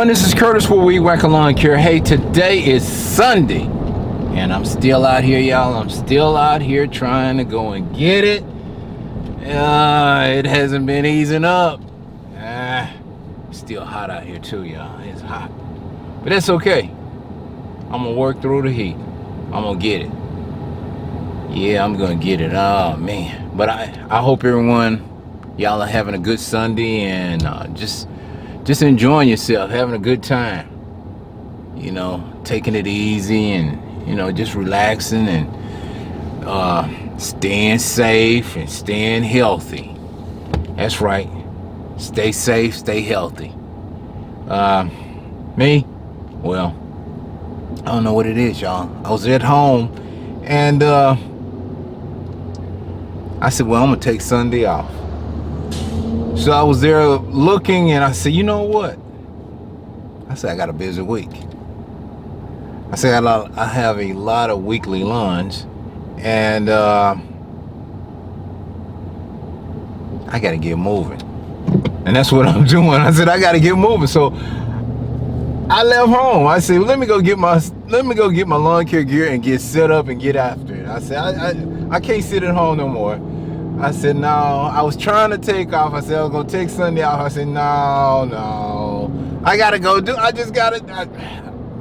everyone, this is Curtis with Weed Whacker Lawn Care. Hey, today is Sunday, and I'm still out here, y'all. I'm still out here trying to go and get it. It hasn't been easing up. Still hot out here too, y'all. It's hot, but that's okay. I'm gonna work through the heat. I'm gonna get it. Yeah, I'm gonna get it. Oh man, but I hope everyone, y'all are having a good Sunday and just enjoying yourself, having a good time, you know, taking it easy and, you know, just relaxing and staying safe and staying healthy. That's right. Stay safe, stay healthy. Me? Well, I don't know what it is, y'all. I was at home and I said, well, I'm going to take Sunday off. So I was there looking and I said, you know what? I said, I got a busy week. I said, I have a lot of weekly lawns and I got to get moving. And that's what I'm doing. I said, I got to get moving. So I left home. I said, let me go get my lawn care gear and get set up and get after it. I said, I can't sit at home no more. I said, no. I was trying to take off. I said, I was going to take Sunday off. I said, no. I got to go do, I just got to,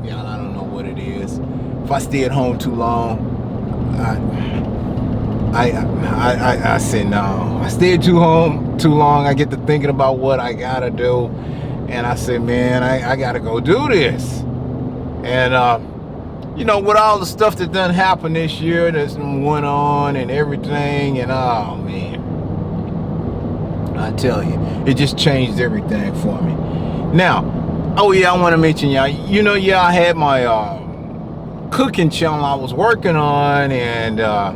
y'all, I don't know what it is. If I stay at home too long, I said, no. I stayed too long. I get to thinking about what I got to do. And I said, man, I got to go do this. And, you know, with all the stuff that done happened this year that's went on and everything, and oh man, I tell you, it just changed everything for me. Now, oh yeah, I want to mention y'all, you know, yeah, I had my cooking channel I was working on, and I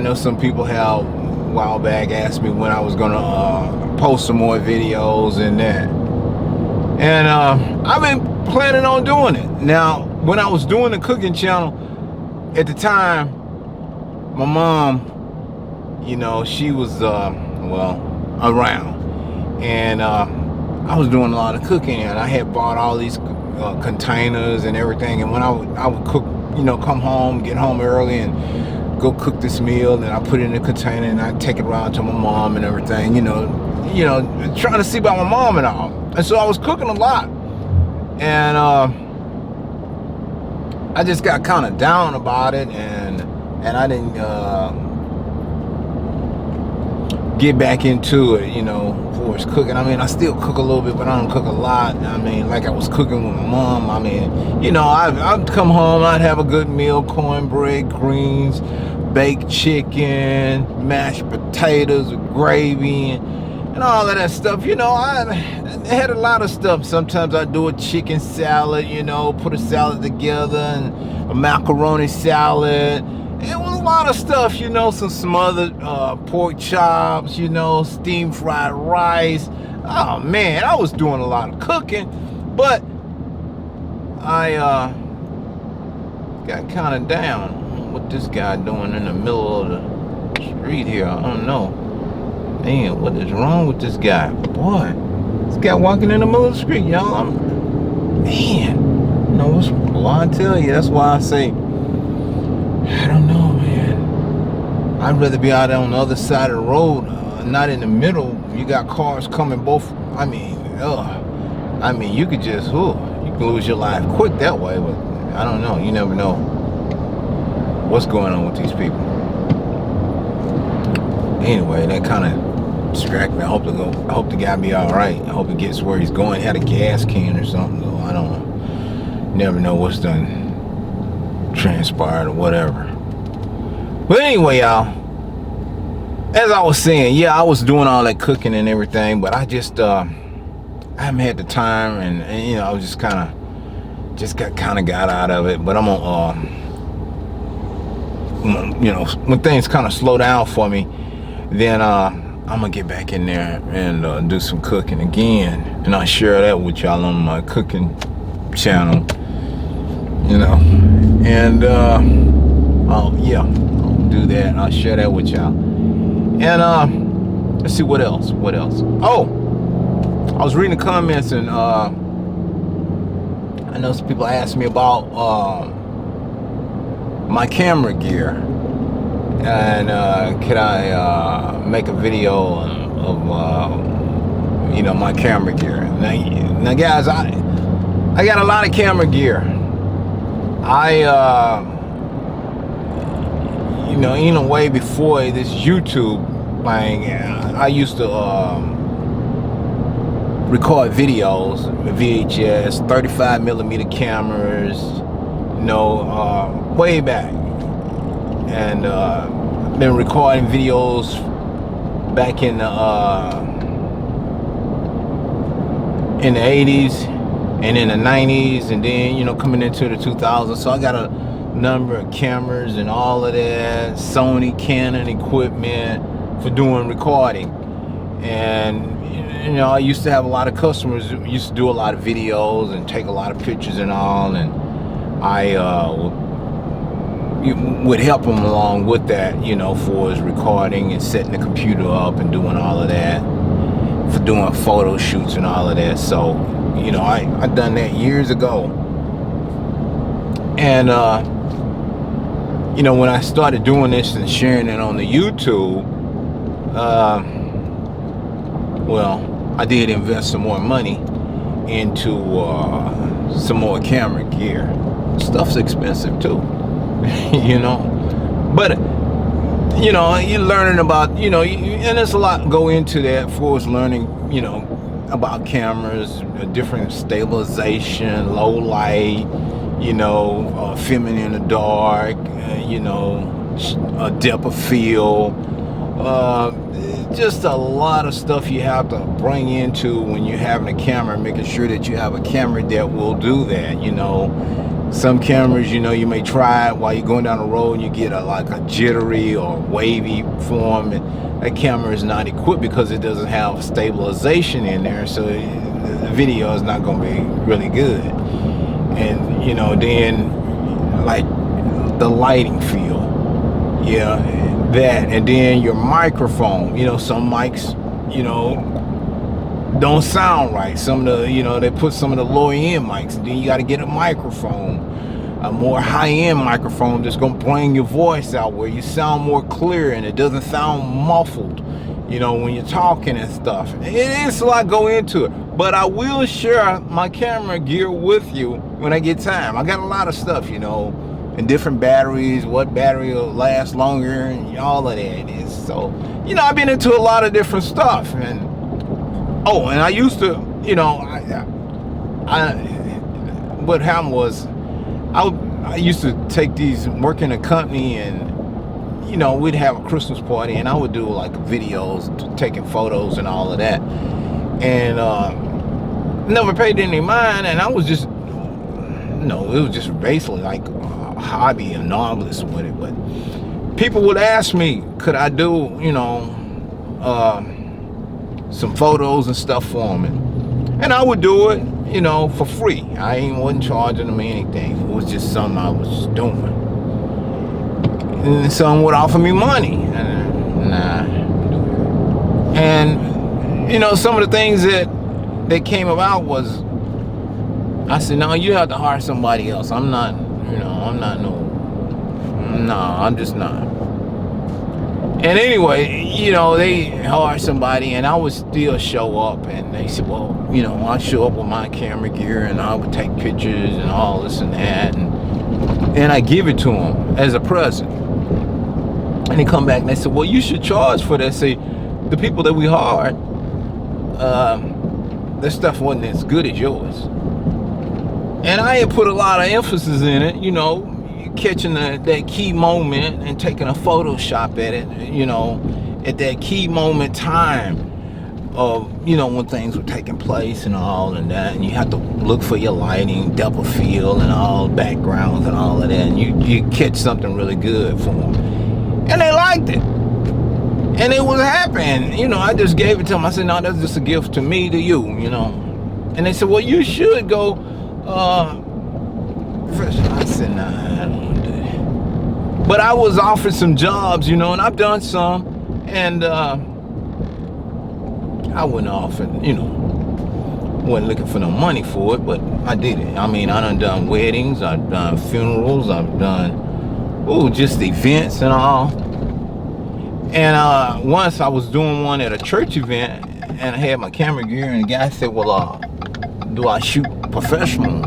know some people have a while back asked me when I was gonna post some more videos and that, and I've been planning on doing it. Now, when I was doing the cooking channel, at the time, my mom, you know, she was, around. And I was doing a lot of cooking, and I had bought all these containers and everything. And when I would cook, you know, come home, get home early and go cook this meal, and I put it in a container and I take it around to my mom and everything, you know, trying to see about my mom and all. And so I was cooking a lot. And I just got kind of down about it, and I didn't get back into it, you know, for cooking. I mean, I still cook a little bit, but I don't cook a lot. I mean, like I was cooking with my mom. I mean, you know, I'd come home, I'd have a good meal, cornbread, greens, baked chicken, mashed potatoes with gravy, and all of that stuff. You know, I had a lot of stuff. Sometimes I do a chicken salad, you know, put a salad together, and a macaroni salad. It was a lot of stuff, you know, some smothered pork chops, you know, steamed fried rice. Oh man, I was doing a lot of cooking, but I got kind of down. What this guy doing in the middle of the street here? I don't know. Man, what is wrong with this guy? Boy, this guy walking in the middle of the street, y'all. Man, you know what's I tell you? That's why I say, I don't know, man. I'd rather be out on the other side of the road, not in the middle. You got cars coming both. I mean, you could just, you could lose your life quick that way. But I don't know. You never know what's going on with these people. Anyway, that kind of distracted me. I hope the guy be all right. I hope he gets where he's going. He had a gas can or something. So I don't know. Never know what's done transpired or whatever. But anyway, y'all, as I was saying, yeah, I was doing all that cooking and everything, but I just I haven't had the time, and you know, I was just got out of it. But I'm gonna you know, when things kind of slow down for me, then I'm gonna get back in there and do some cooking again, and I'll share that with y'all on my cooking channel, you know. And I'll do that. I'll share that with y'all. And let's see what else. Oh, I was reading the comments, and I know some people asked me about my camera gear, and could I make a video of my camera gear. Now guys, I got a lot of camera gear. In a way, before this YouTube thing, I used to record videos with VHS, 35mm cameras, way back. And been recording videos back in the 80s and in the 90s, and then coming into the 2000s. So I got a number of cameras and all of that, Sony, Canon equipment for doing recording. And I used to have a lot of customers who used to do a lot of videos and take a lot of pictures and all, and I would help them along with that, for his recording and setting the computer up and doing all of that, for doing photo shoots and all of that. So I done that years ago. And when I started doing this and sharing it on the YouTube, I did invest some more money into some more camera gear. Stuff's expensive too, but you're learning about, and there's a lot go into that for us, learning, about cameras, different stabilization, low light, filming in the dark, a depth of field, just a lot of stuff you have to bring into when you're having a camera, making sure that you have a camera that will do that. Some cameras, you may try it while you're going down the road and you get like a jittery or wavy form, and that camera is not equipped because it doesn't have stabilization in there, so the video is not going to be really good. And then like the lighting field, that, and then your microphone, some mics, don't sound right. Some of the, they put some of the low end mics, and then you got to get a microphone, a more high end microphone that's going to bring your voice out where you sound more clear and it doesn't sound muffled, when you're talking and stuff. It is a lot go into it, but I will share my camera gear with you when I get time. I got a lot of stuff, and different batteries, what battery will last longer, and all of that is. So, I've been into a lot of different stuff. And and I used to, what happened was, I used to take these, work in a company, and we'd have a Christmas party, and I would do like videos, taking photos and all of that, and never paid any mind. And I was just, it was just basically like a hobby, a novelist with it. But people would ask me, could I do, some photos and stuff for them, and I would do it, for free. I wasn't charging them anything. It was just something I was doing. And some would offer me money, and and some of the things that came about was, I said, no, you have to hire somebody else. I'm not, I'm just not. And anyway, they hired somebody, and I would still show up, and they said, well, I show up with my camera gear, and I would take pictures and all this and that, and I give it to them as a present. And they come back and they said, well, you should charge for that. See, the people that we hired, their stuff wasn't as good as yours. And I had put a lot of emphasis in it, catching that key moment and taking a Photoshop at it, at that key moment time of, when things were taking place and all and that. And you have to look for your lighting, depth of field, and all backgrounds and all of that. And you catch something really good for them. And they liked it. And it was happening. I just gave it to them. I said, no, that's just a gift to me, to you, And they said, well, you should go professional. I said, nah, I don't want to do that. But I was offered some jobs, and I've done some, and I went off and, wasn't looking for no money for it, but I did it. I mean, I done weddings, I've done funerals, I've done, just events and all. And once I was doing one at a church event, and I had my camera gear, and the guy said, well, do I shoot professional?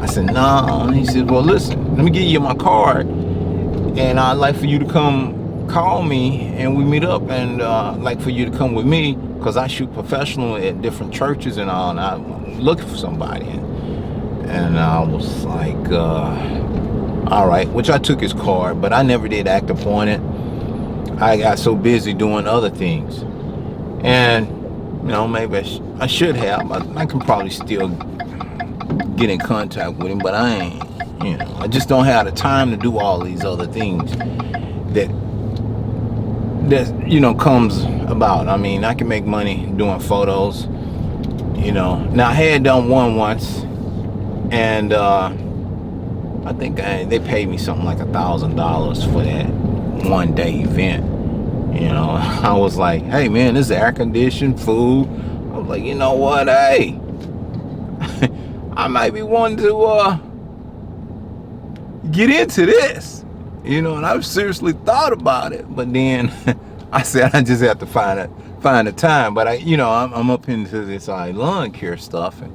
I said, nah. And he said, well, listen, let me give you my card, and I'd like for you to come call me, and we meet up, and like for you to come with me, because I shoot professional at different churches and all, and I'm looking for somebody. And I was like, all right, which I took his card, but I never did act upon it. I got so busy doing other things. And, maybe I should have. I can probably still get in contact with him, but I ain't, I just don't have the time to do all these other things that comes about. I mean, I can make money doing photos, Now, I had done one once, and I think they paid me something like $1,000 for that one day event. I was like, hey man, this is air conditioned food. I was like, you know what, hey, I might be wanting to get into this, and I've seriously thought about it, but then I said I just have to find the time. But I'm up into this lawn care stuff, and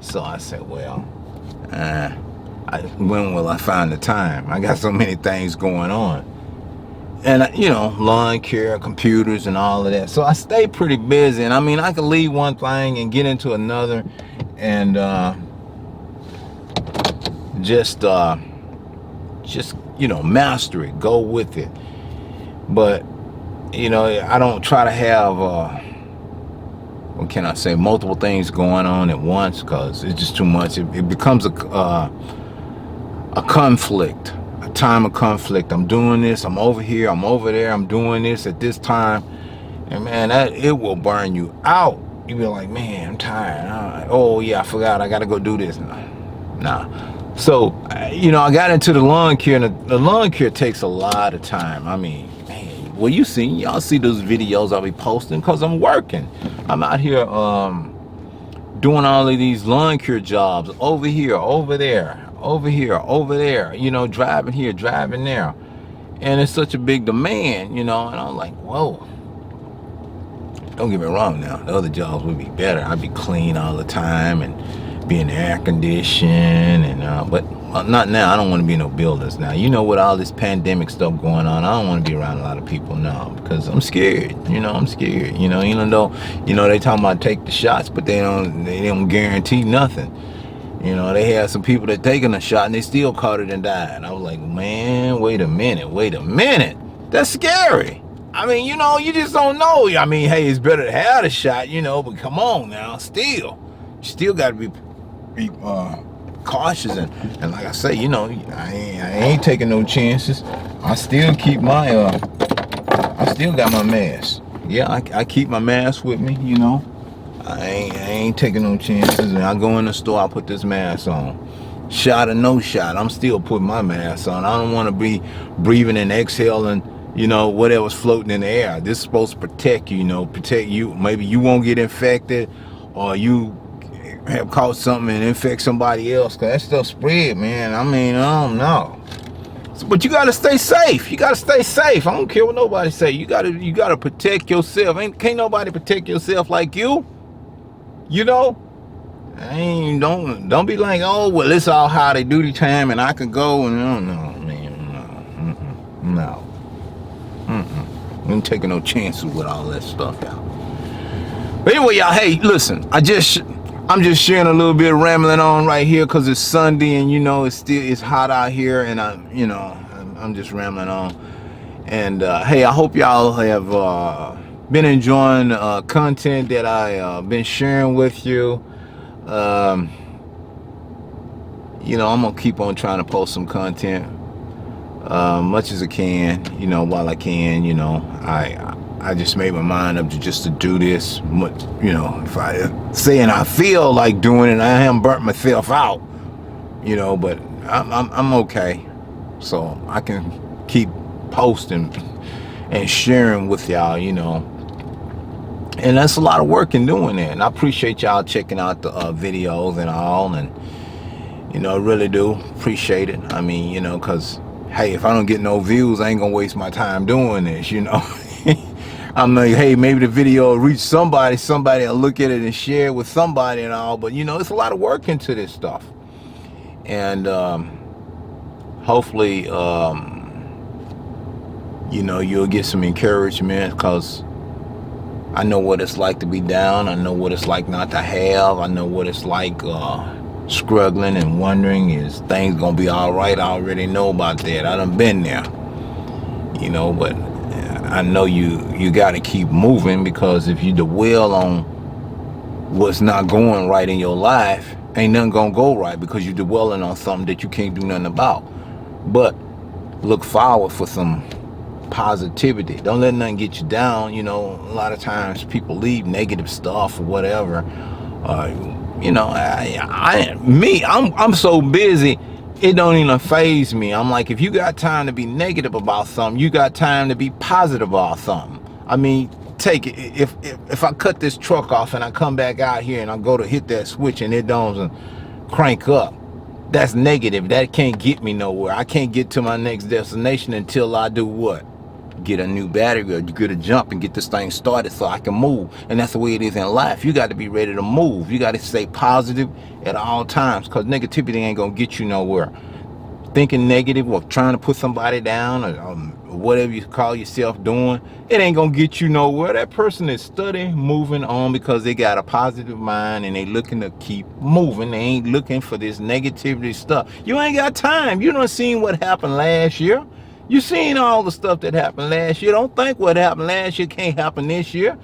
so I said, well, when will I find the time? I got so many things going on, and lawn care, computers, and all of that. So I stay pretty busy, and I mean, I can leave one thing and get into another, and just master it, go with it. But I don't try to have what can I say, multiple things going on at once, because it's just too much. It becomes a conflict, a time of conflict. I'm doing this, I'm over here, I'm over there, I'm doing this at this time, and man, it will burn you out. You be like, man, I'm tired. Oh yeah, I forgot, I gotta go do this. Nah. So I got into the lawn care, and the lawn care takes a lot of time. I mean, man, well, y'all see those videos I'll be posting, because I'm working. I'm out here doing all of these lawn care jobs, over here, over there, over here, over there, driving here, driving there. And it's such a big demand, and I'm like, whoa. Don't get me wrong now, the other jobs would be better. I'd be clean all the time and be in air conditioning, and but not now. I don't want to be no builders now. With all this pandemic stuff going on, I don't want to be around a lot of people now, because I'm scared. I'm scared. Even though they talking about take the shots, but they don't guarantee nothing. They had some people that taking a shot and they still caught it and died. I was like, man, wait a minute. That's scary. I mean, you just don't know. I mean, hey, it's better to have the shot, but come on now, you still got to be cautious, and like I say, I ain't taking no chances. I still keep I still got my mask. Yeah, I keep my mask with me. I ain't taking no chances. And I go in the store, I put this mask on. Shot or no shot, I'm still putting my mask on. I don't want to be breathing and exhaling, whatever's floating in the air. This is supposed to protect you, protect you. Maybe you won't get infected, or you have caught something and infect somebody else, because that stuff spread, man. I mean, I don't know. But you gotta stay safe. I don't care what nobody say. You gotta protect yourself. Can't nobody protect yourself like you. Don't be like, oh well, it's all holiday duty time and I can go, and no. I ain't taking no chances with all that stuff out. But anyway, y'all, hey, listen, I'm just sharing a little bit, rambling on right here, because it's Sunday, and it's hot out here, and I'm just rambling on. And hey, I hope y'all have been enjoying content that I been sharing with you. I'm gonna keep on trying to post some content much as I can, while I can. I just made my mind up to do this. If I say and I feel like doing it, I haven't burnt myself out, but I'm okay. So I can keep posting and sharing with y'all, And that's a lot of work in doing that. And I appreciate y'all checking out the videos and all. And, you know, I really do appreciate it. I mean, you know, because, hey, if I don't get no views, I ain't going to waste my time doing this, you know. I'm like, hey, maybe the video will reach somebody. Somebody will look at it and share it with somebody and all. But, you know, it's a lot of work into this stuff. And hopefully, you know, you'll get some encouragement, because I know what it's like to be down. I know what it's like not to have. I know what it's like struggling and wondering, is things gonna be all right? I already know about that. I done been there, you know. But I know you got to keep moving, because if you dwell on what's not going right in your life, ain't nothing gonna go right, because you're dwelling on something that you can't do nothing about. But look forward for some positivity. Don't let nothing get you down. You know, a lot of times people leave negative stuff or whatever. You know, I'm so busy, it don't even faze me. I'm like, if you got time to be negative about something, you got time to be positive about something. I mean, take it. If I cut this truck off and I come back out here and I go to hit that switch and it don't crank up, that's negative. That can't get me nowhere. I can't get to my next destination until I do what? Get a new battery, or you get a jump and get this thing started so I can move. And that's the way it is in life. You got to be ready to move. You got to stay positive at all times, because negativity ain't gonna get you nowhere. Thinking negative or trying to put somebody down, or whatever you call yourself doing, it ain't gonna get you nowhere. That person is studying, moving on, because they got a positive mind and they looking to keep moving. They ain't looking for this negativity stuff. You ain't got time. You done seen what happened last year. You seen all the stuff that happened last year. Don't think what happened last year can't happen this year.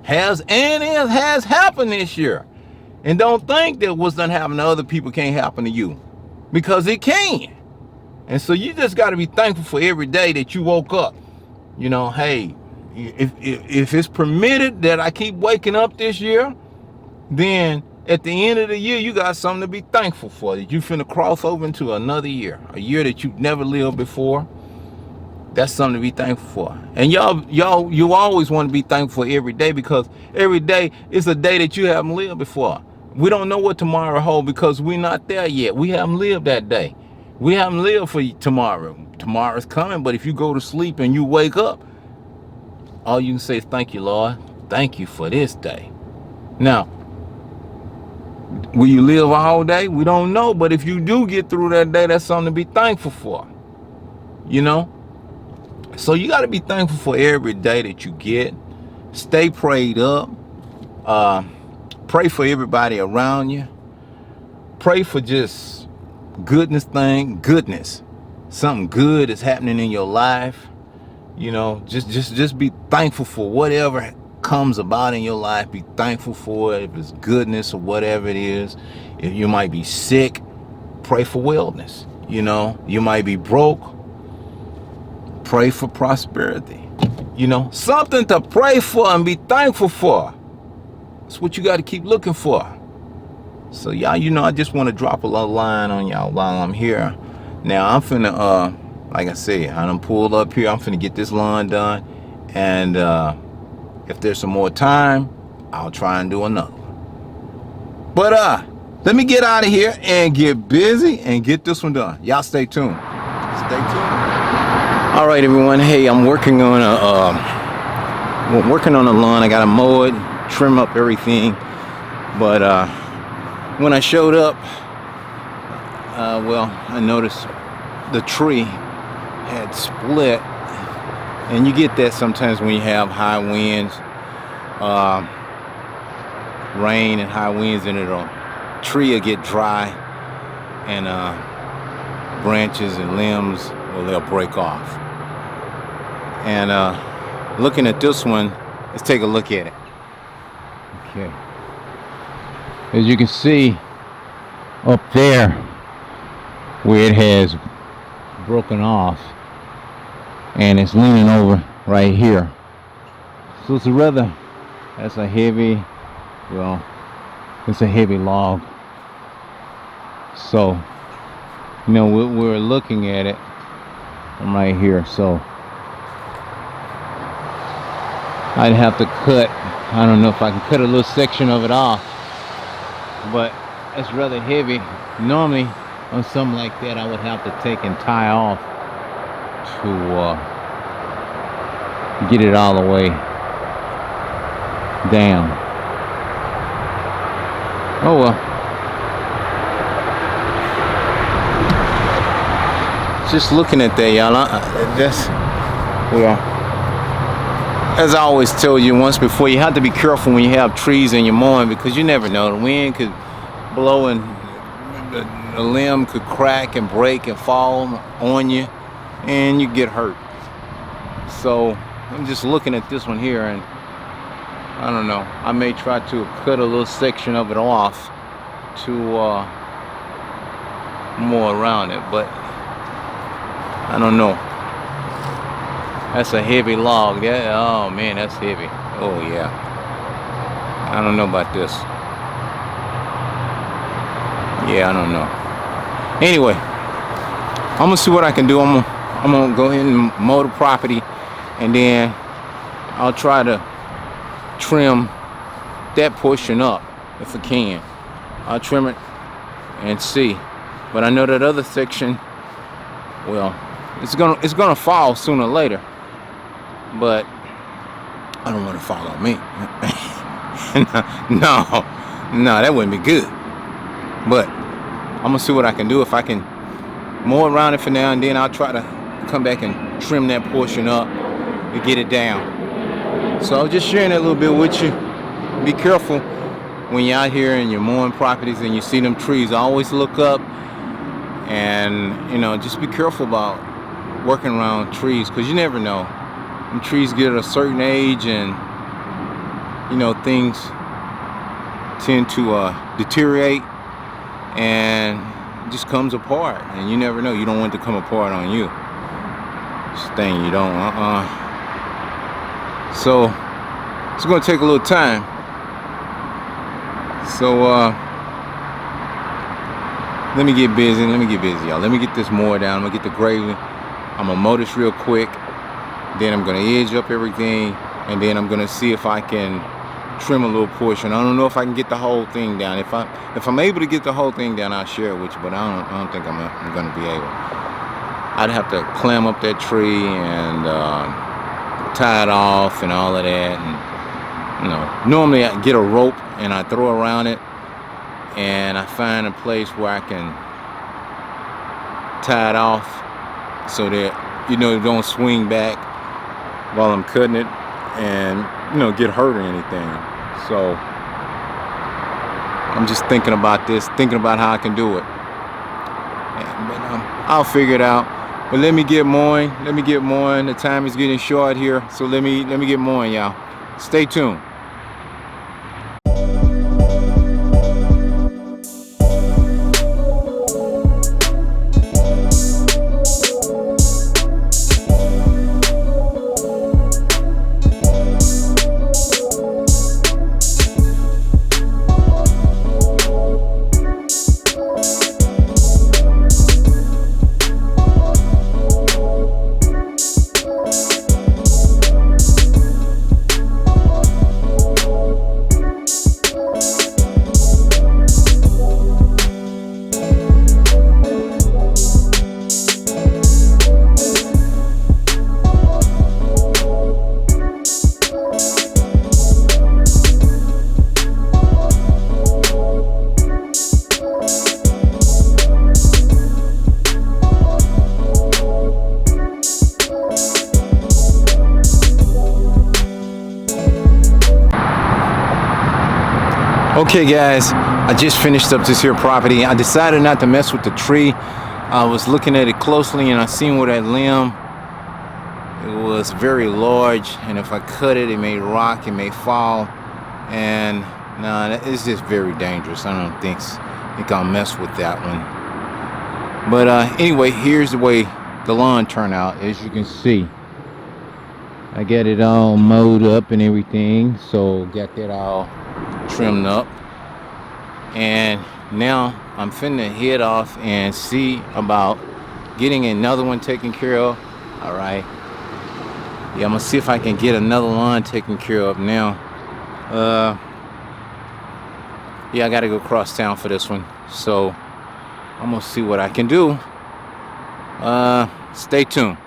Has happened this year. And don't think that what's done happen to other people can't happen to you, because it can. And so you just got to be thankful for every day that you woke up. You know, hey, if it's permitted that I keep waking up this year, then at the end of the year, you got something to be thankful for, that you finna cross over into another year, a year that you've never lived before. That's something to be thankful for. And you always want to be thankful for every day, because every day is a day that you haven't lived before. We don't know what tomorrow holds, because we're not there yet. We haven't lived that day. We haven't lived for tomorrow. Tomorrow's coming, but if you go to sleep and you wake up, all you can say is, thank you, Lord. Thank you for this day. Now, will you live all day? We don't know, but if you do get through that day, that's something to be thankful for. You know? So you got to be thankful for every day that you get. Stay prayed up. Pray for everybody around you. Pray for just goodness. Something good is happening in your life. You know, just be thankful for whatever comes about in your life. Be thankful for it. If it's goodness or whatever it is. If you might be sick, pray for wellness. You know, you might be broke. Pray for prosperity. You know, something to pray for and be thankful for. That's what you got to keep looking for. So y'all, you know, I just want to drop a little line on y'all while I'm here. Now I'm finna, like I said, I done pulled up here. I'm finna get this lawn done. And if there's some more time, I'll try and do another one. But let me get out of here and get busy and get this one done. Y'all stay tuned. Stay tuned. All right, everyone. Hey, I'm working on a lawn. I gotta mow it, trim up everything. But when I showed up, well, I noticed the tree had split, and you get that sometimes when you have high winds, rain and high winds, and it'll tree will get dry, and branches and limbs, well, they'll break off. And looking at this one, let's take a look at it. Okay. As you can see up there where it has broken off, and it's leaning over right here. So it's that's a heavy, well, it's a heavy log. So, you know, we're looking at it. I'm right here, so I'd have to cut, I don't know if I can cut a little section of it off, but it's rather heavy. Normally on something like that I would have to take and tie off to get it all the way down. Oh well. Just looking at that, y'all, that's, well, as I always tell you once before, you have to be careful when you have trees in your mowing, because you never know. The wind could blow and the limb could crack and break and fall on you and you get hurt. So I'm just looking at this one here, and I don't know, I may try to cut a little section of it off to mow around it, but I don't know. That's a heavy log. Oh man, that's heavy. Oh yeah. I don't know about this. Yeah, I don't know. Anyway, I'm gonna see what I can do. I'm gonna go ahead and mow the property, and then I'll try to trim that portion up if I can. I'll trim it and see. But I know that other section, well, it's gonna fall sooner or later. But I don't want to fall on me. No, that wouldn't be good. But I'm gonna see what I can do. If I can mow around it for now, and then I'll try to come back and trim that portion up to get it down. So I'm just sharing that a little bit with you. Be careful when you're out here and you're mowing properties and you see them trees. Always look up, and you know, just be careful about working around trees, because you never know. When trees get a certain age, and you know, things tend to deteriorate and it just comes apart, and you never know. You don't want it to come apart on you. This thing you don't. So it's gonna take a little time. So let me get busy, y'all. Let me get this more down. I'm gonna get the gravy. I'm gonna mow this real quick. Then I'm gonna edge up everything, and then I'm gonna see if I can trim a little portion. I don't know if I can get the whole thing down. If I'm able to get the whole thing down, I'll share it with you. But I don't think I'm gonna be able. I'd have to climb up that tree and tie it off and all of that. And you know, normally I get a rope and I throw around it, and I find a place where I can tie it off so that, you know, it don't swing back while I'm cutting it and, you know, get hurt or anything. So I'm just thinking about this, thinking about how I can do it. But I'll figure it out. But let me get mowing. The time is getting short here, so let me get mowing, y'all. Stay tuned. Okay guys, I just finished up this here property. I decided not to mess with the tree. I was looking at it closely, and I seen where that limb, it was very large, and if I cut it, it may rock, it may fall, and nah, it's just very dangerous. I don't think I'll mess with that one. But anyway, here's the way the lawn turned out. As you can see, I got it all mowed up and everything, so got that all trimmed up, and now I'm finna head off and see about getting another one taken care of. All right, Yeah, I'm gonna see if I can get another lawn taken care of now. Yeah, I gotta go cross town for this one, so I'm gonna see what I can do. Stay tuned.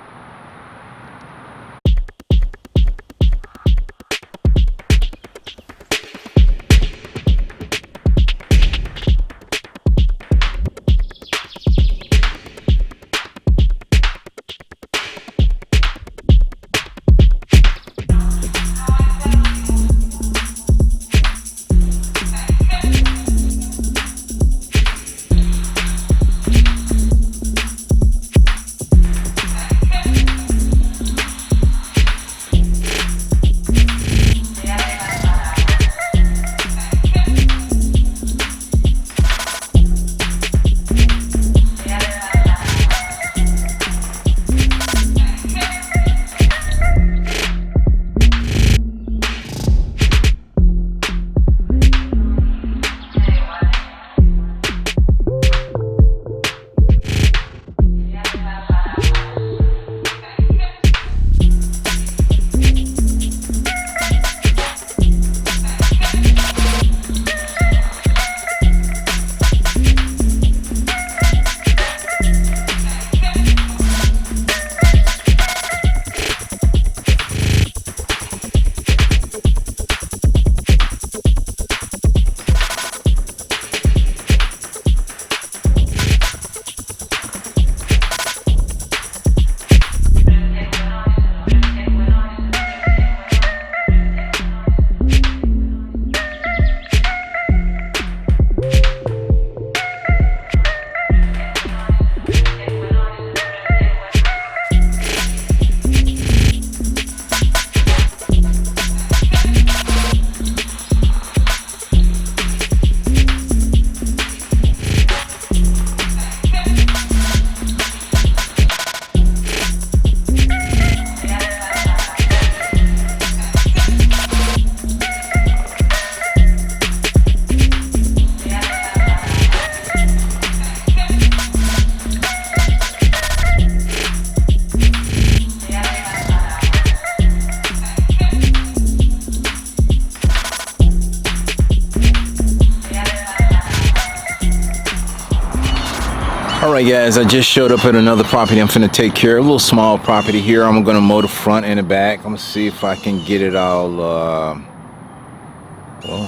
Alright guys, I just showed up at another property I'm finna take care of. A little small property here. I'm gonna mow the front and the back. I'm gonna see if I can get it all well,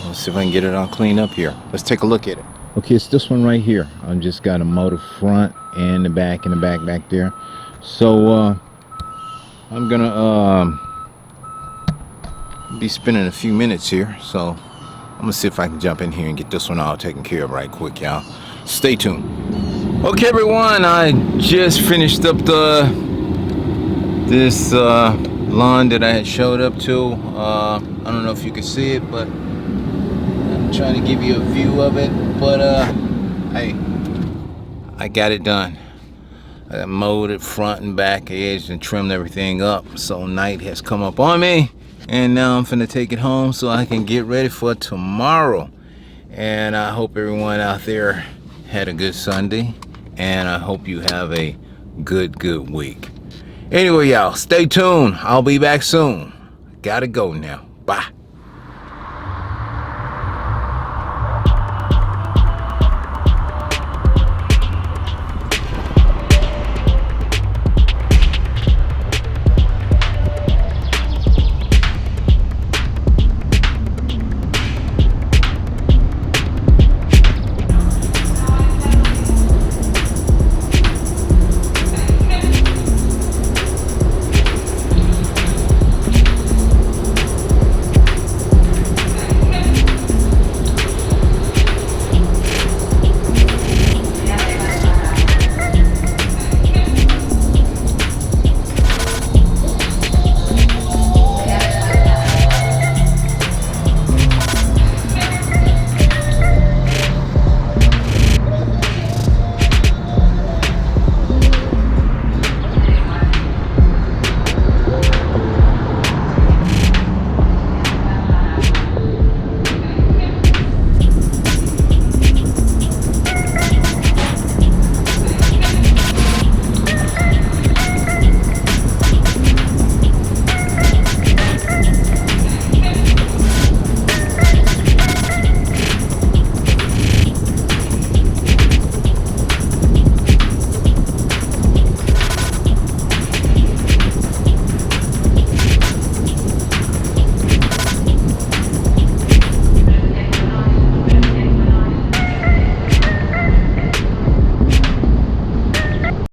let's see if I can get it all cleaned up here. Let's take a look at it. Okay, it's this one right here. I'm just gotta mow the front and the back back there. So I'm gonna be spending a few minutes here, so I'm gonna see if I can jump in here and get this one all taken care of right quick, y'all. Stay tuned. Okay everyone, I just finished up this lawn that I had showed up to. I don't know if you can see it, but I'm trying to give you a view of it. But hey, I got it done. I mowed it front and back edge and trimmed everything up. So night has come up on me, and now I'm finna take it home so I can get ready for tomorrow. And I hope everyone out there had a good Sunday, and I hope you have a good week. Anyway, y'all, stay tuned. I'll be back soon. Gotta go now. Bye.